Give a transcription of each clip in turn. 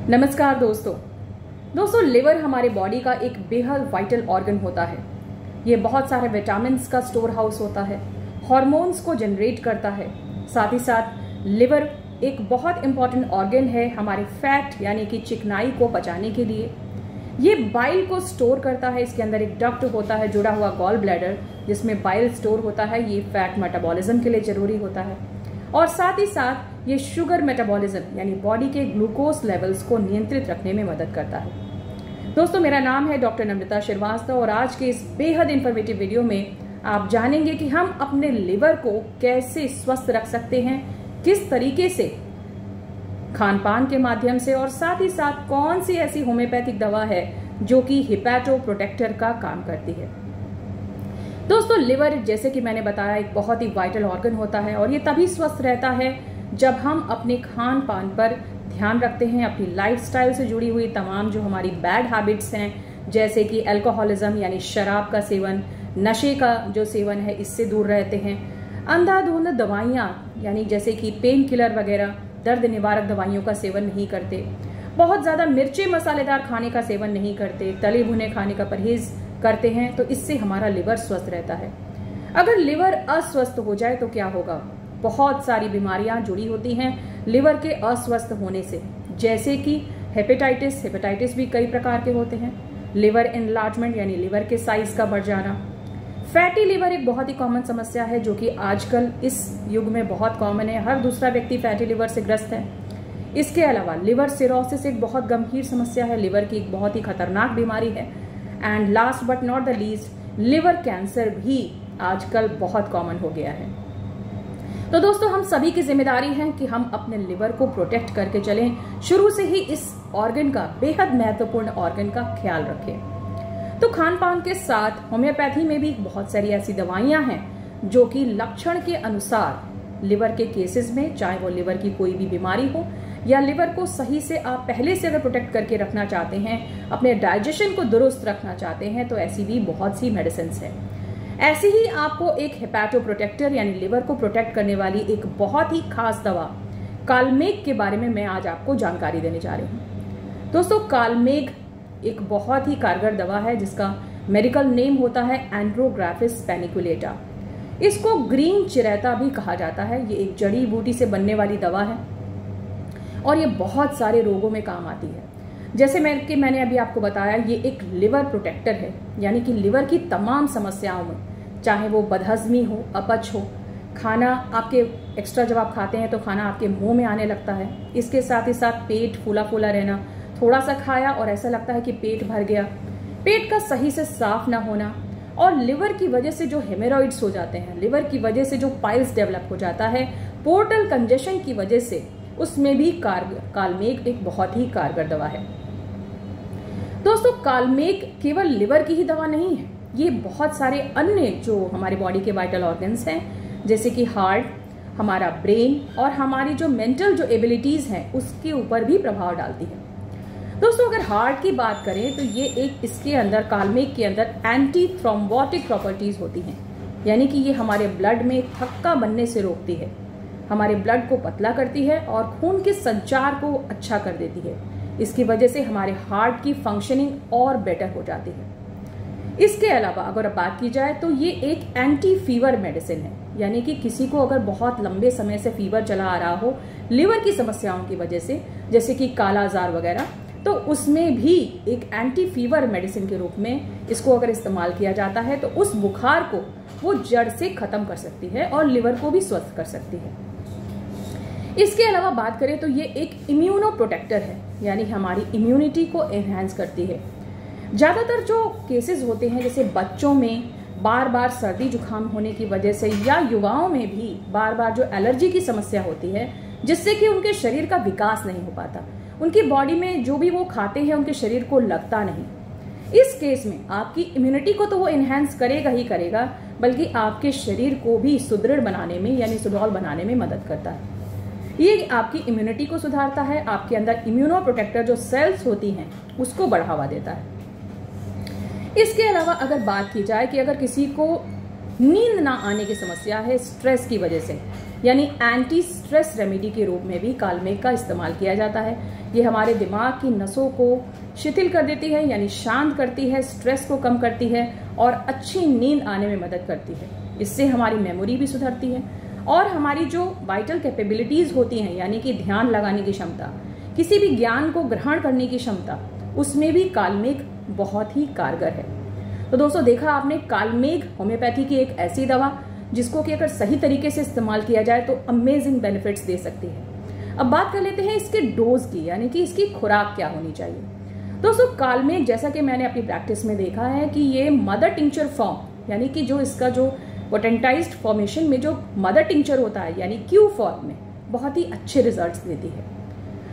नमस्कार दोस्तों, लिवर हमारे बॉडी का एक बेहद वाइटल ऑर्गन होता है। ये बहुत सारे विटामिन्स का स्टोर हाउस होता है, हार्मोन्स को जनरेट करता है। साथ ही साथ लिवर एक बहुत इंपॉर्टेंट ऑर्गन है हमारे फैट यानी कि चिकनाई को पचाने के लिए। ये बाइल को स्टोर करता है। इसके अंदर एक डक्ट होता है जुड़ा हुआ गॉल ब्लैडर, जिसमें बाइल स्टोर होता है। ये फैट मेटाबॉलिज्म के लिए जरूरी होता है। और साथ ही साथ ये शुगर मेटाबॉलिज्म यानी बॉडी के ग्लूकोज लेवल्स को नियंत्रित रखने में मदद करता है। दोस्तों, मेरा नाम है डॉक्टर नम्रता श्रीवास्तव और आज के इस बेहद इंफॉर्मेटिव वीडियो में आप जानेंगे कि हम अपने लिवर को कैसे स्वस्थ रख सकते हैं, किस तरीके से, खान पान के माध्यम से, और साथ ही साथ कौन सी ऐसी होम्योपैथिक दवा है जो कि हिपैटो प्रोटेक्टर का काम करती है। दोस्तों, लिवर जैसे कि मैंने बताया एक बहुत ही वाइटल ऑर्गन होता है और ये तभी स्वस्थ रहता है जब हम अपने खान पान पर ध्यान रखते हैं, अपनी लाइफस्टाइल से जुड़ी हुई तमाम जो हमारी बैड हैबिट्स हैं, जैसे कि अल्कोहलिज्म यानी शराब का सेवन, नशे का जो सेवन है, इससे दूर रहते हैं। अंधाधुंध दवाइयाँ यानी जैसे कि पेन किलर वगैरह, दर्द निवारक दवाइयों का सेवन नहीं करते, बहुत ज़्यादा मिर्ची मसालेदार खाने का सेवन नहीं करते, तले भुने खाने का परहेज करते हैं, तो इससे हमारा लिवर स्वस्थ रहता है। अगर लिवर अस्वस्थ हो जाए तो क्या होगा? बहुत सारी बीमारियां जुड़ी होती हैं लिवर के अस्वस्थ होने से, जैसे कि हेपेटाइटिस भी कई प्रकार के होते हैं, लिवर एनलार्जमेंट यानी लिवर के साइज का बढ़ जाना, फैटी लिवर एक बहुत ही कॉमन समस्या है जो कि आजकल इस युग में बहुत कॉमन है। हर दूसरा व्यक्ति फैटी लिवर से ग्रस्त है। इसके अलावा लिवर सिरोसिस एक बहुत गंभीर समस्या है, लिवर की एक बहुत ही खतरनाक बीमारी है। And last but not the least, liver cancer भी आजकल बहुत कॉमन हो गया है। तो दोस्तों, हम सभी की जिम्मेदारी है कि हम अपने लिवर को प्रोटेक्ट करके चलें, शुरू से ही इस ऑर्गन का, बेहद महत्वपूर्ण ऑर्गन का ख्याल रखें। तो खान पान के साथ होम्योपैथी में भी बहुत सारी ऐसी दवाइयां हैं जो कि लक्षण के अनुसार लिवर के केसेस में, चाहे वो लिवर की कोई भी बीमारी हो या लिवर को सही से आप पहले से अगर प्रोटेक्ट करके रखना चाहते हैं, अपने डाइजेशन को दुरुस्त रखना चाहते हैं, तो ऐसी भी बहुत सी मेडिसिन्स हैं। ऐसे ही आपको एक हिपैटो प्रोटेक्टर यानी लिवर को प्रोटेक्ट करने वाली एक बहुत ही खास दवा कालमेघ के बारे में मैं आज आपको जानकारी देने जा रही हूँ। दोस्तों, कालमेघ एक बहुत ही कारगर दवा है जिसका मेडिकल नेम होता है एंड्रोग्राफिस पैनिकुलेटा। इसको ग्रीन चिरैता भी कहा जाता है। ये एक जड़ी बूटी से बनने वाली दवा है और ये बहुत सारे रोगों में काम आती है। जैसे मैंने अभी आपको बताया, ये एक लिवर प्रोटेक्टर है, यानी कि लिवर की तमाम समस्याओं में, चाहे वो बदहजमी हो, अपच हो, खाना आपके एक्स्ट्रा जब आप खाते हैं तो खाना आपके मुंह में आने लगता है, इसके साथ ही साथ पेट फूला फूला रहना, थोड़ा सा खाया और ऐसा लगता है कि पेट भर गया, पेट का सही से साफ ना होना, और लिवर की वजह से जो हेमोरॉइड्स हो जाते हैं, लिवर की वजह से जो पाइल्स डेवलप हो जाता है, पोर्टल कंजेशन की वजह से, उसमें भी कालमेघ एक बहुत ही कारगर दवा है। दोस्तों, कालमेघ केवल लिवर की ही दवा नहीं है, ये बहुत सारे अन्य जो हमारे बॉडी के वाइटल ऑर्गन्स हैं, जैसे कि हार्ट, हमारा ब्रेन और हमारी जो मेंटल जो एबिलिटीज हैं, उसके ऊपर भी प्रभाव डालती है। दोस्तों, अगर हार्ट की बात करें तो ये एक, इसके अंदर, कालमेघ के अंदर एंटी थ्रोम्बोटिक प्रॉपर्टीज होती हैं, यानी कि ये हमारे ब्लड में थक्का बनने से रोकती है, हमारे ब्लड को पतला करती है और खून के संचार को अच्छा कर देती है। इसकी वजह से हमारे हार्ट की फंक्शनिंग और बेटर हो जाती है। इसके अलावा अगर बात की जाए तो ये एक एंटी फीवर मेडिसिन है, यानी कि किसी को अगर बहुत लंबे समय से फीवर चला आ रहा हो लिवर की समस्याओं की वजह से, जैसे कि कालाजार वगैरह, तो उसमें भी एक एंटी फीवर मेडिसिन के रूप में इसको अगर इस्तेमाल किया जाता है तो उस बुखार को वो जड़ से खत्म कर सकती है और लिवर को भी स्वस्थ कर सकती है। इसके अलावा बात करें तो ये एक इम्यूनो प्रोटेक्टर है, यानी हमारी इम्यूनिटी को एनहांस करती है। ज़्यादातर जो केसेस होते हैं, जैसे बच्चों में बार बार सर्दी जुकाम होने की वजह से, या युवाओं में भी बार बार जो एलर्जी की समस्या होती है, जिससे कि उनके शरीर का विकास नहीं हो पाता, उनकी बॉडी में जो भी वो खाते हैं उनके शरीर को लगता नहीं। इस केस में आपकी इम्यूनिटी को तो वो एनहांस करेगा ही करेगा, बल्कि आपके शरीर को भी सुदृढ़ बनाने में यानी सुडौल बनाने में मदद करता है। ये आपकी इम्यूनिटी को सुधारता है, आपके अंदर इम्यूनो प्रोटेक्टर जो सेल्स होती हैं उसको बढ़ावा देता है। इसके अलावा अगर बात की जाए कि अगर किसी को नींद ना आने की समस्या है स्ट्रेस की वजह से, यानी एंटी स्ट्रेस रेमेडी के रूप में भी कालमेघ का इस्तेमाल किया जाता है। ये हमारे दिमाग की नसों को शिथिल कर देती है, यानी शांत करती है, स्ट्रेस को कम करती है और अच्छी नींद आने में मदद करती है। इससे हमारी मेमोरी भी सुधरती है और हमारी जो वाइटल कैपेबिलिटीज होती हैं, यानी कि ध्यान लगाने की क्षमता, किसी भी ज्ञान को ग्रहण करने की क्षमता, उसमें भी कालमेघ बहुत ही कारगर है। तो दोस्तों, देखा आपने, कालमेघ होम्योपैथी की एक ऐसी दवा जिसको कि अगर सही तरीके से इस्तेमाल किया जाए तो अमेजिंग बेनिफिट्स दे सकती है। अब बात कर लेते हैं इसके डोज की, यानी कि इसकी खुराक क्या होनी चाहिए। दोस्तों, कालमेघ जैसा कि मैंने अपनी प्रैक्टिस में देखा है कि ये मदर टिंचर फॉर्म, यानी कि जो इसका जो पोटेंटाइज्ड फॉर्मेशन में जो मदर टिंचर होता है, यानी क्यू फॉर्म में, बहुत ही अच्छे रिजल्ट्स देती है।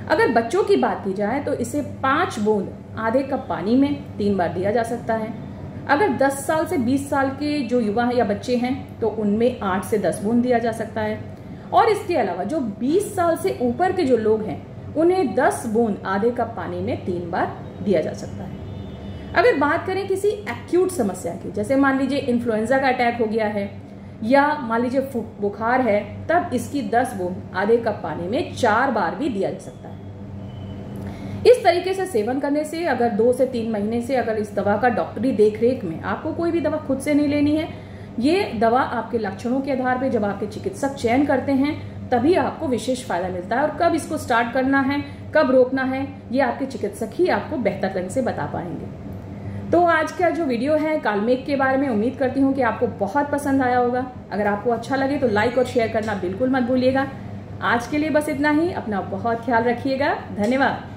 अगर बच्चों की बात की जाए तो इसे 5 बूंद आधे कप पानी में 3 बार दिया जा सकता है। अगर 10 साल से 20 साल के जो युवा या बच्चे हैं तो उनमें 8 से 10 बूंद दिया जा सकता है। और इसके अलावा जो 20 साल से ऊपर के जो लोग हैं उन्हें 10 बूंद आधे कप पानी में 3 बार दिया जा सकता है। अगर बात करें किसी एक्यूट समस्या की, जैसे मान लीजिए इन्फ्लुएंजा का अटैक हो गया है या मान लीजिए बुखार है, तब इसकी 10 बूंद आधे कप पानी में 4 बार भी दिया जा सकता है। इस तरीके से सेवन करने से अगर 2 से 3 महीने से अगर इस दवा का डॉक्टरी देखरेख में, आपको कोई भी दवा खुद से नहीं लेनी है, ये दवा आपके लक्षणों के आधार पर जब आपके चिकित्सक चयन करते हैं तभी आपको विशेष फायदा मिलता है। और कब इसको स्टार्ट करना है, कब रोकना है, ये आपके चिकित्सक ही आपको बेहतर ढंग से बता पाएंगे। तो आज का जो वीडियो है कालमेघ के बारे में, उम्मीद करती हूँ कि आपको बहुत पसंद आया होगा। अगर आपको अच्छा लगे तो लाइक और शेयर करना बिल्कुल मत भूलिएगा। आज के लिए बस इतना ही। अपना बहुत ख्याल रखिएगा। धन्यवाद।